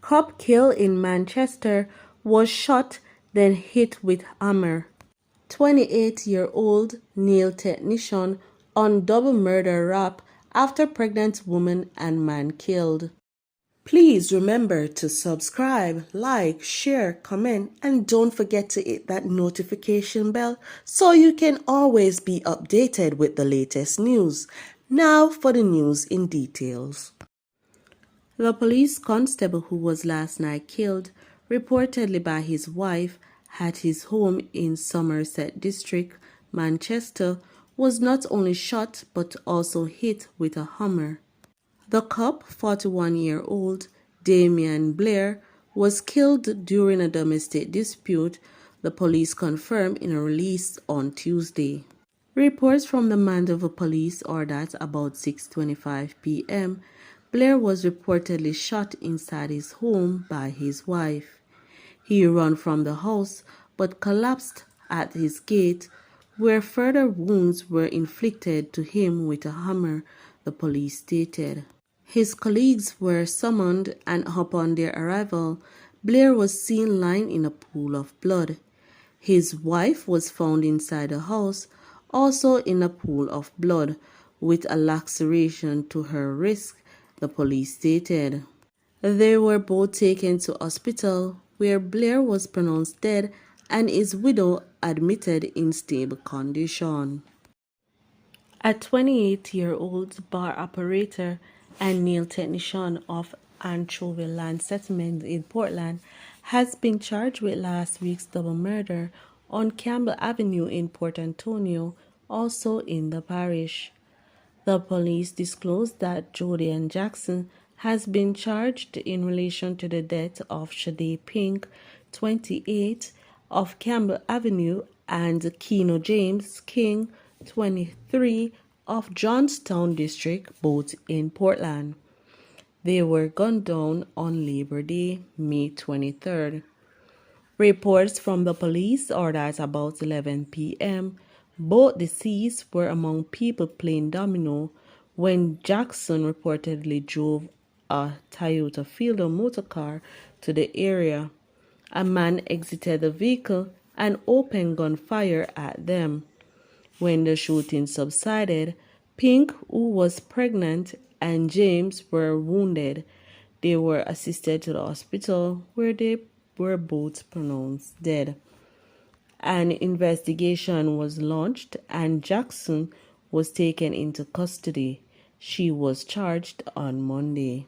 Cop killed in Manchester was shot, then hit with hammer. 28-year-old nail technician on double murder rap after pregnant woman and man killed. Please remember to subscribe, like, share, comment, and don't forget to hit that notification bell so you can always be updated with the latest news. Now for the news in details. The police constable who was last night killed, reportedly by his wife, at his home in Somerset District, Manchester, was not only shot but also hit with a hammer. The cop, 41-year-old Damian Blair, was killed during a domestic dispute, the police confirmed in a release on Tuesday. Reports from the Mandover police are that about 6:25 p.m., Blair was reportedly shot inside his home by his wife. He ran from the house but collapsed at his gate, where further wounds were inflicted to him with a hammer, the police stated. His colleagues were summoned, and upon their arrival, Blair was seen lying in a pool of blood. His wife was found inside the house, also in a pool of blood, with a laceration to her wrist, the police stated. They were both taken to hospital, where Blair was pronounced dead and his widow admitted in stable condition. A 28-year-old bar operator and nail technician of Anchovy Land Settlement in Portland has been charged with last week's double murder on Campbell Avenue in Port Antonio, also in the parish. The police disclosed that Jodian Jackson has been charged in relation to the death of Shade Pink, 28, of Campbell Avenue, and Keno James King, 23, of Johnstown District, both in Portland. They were gunned down on Labor Day, May 23rd. Reports from the police are that about 11 p.m., both deceased were among people playing domino when Jackson reportedly drove a Toyota Fielder motorcar to the area. A man exited the vehicle and opened gunfire at them. When the shooting subsided, Pink, who was pregnant, and James were wounded. They were assisted to the hospital, where they were both pronounced dead. An investigation was launched and Jackson was taken into custody. She was charged on Monday.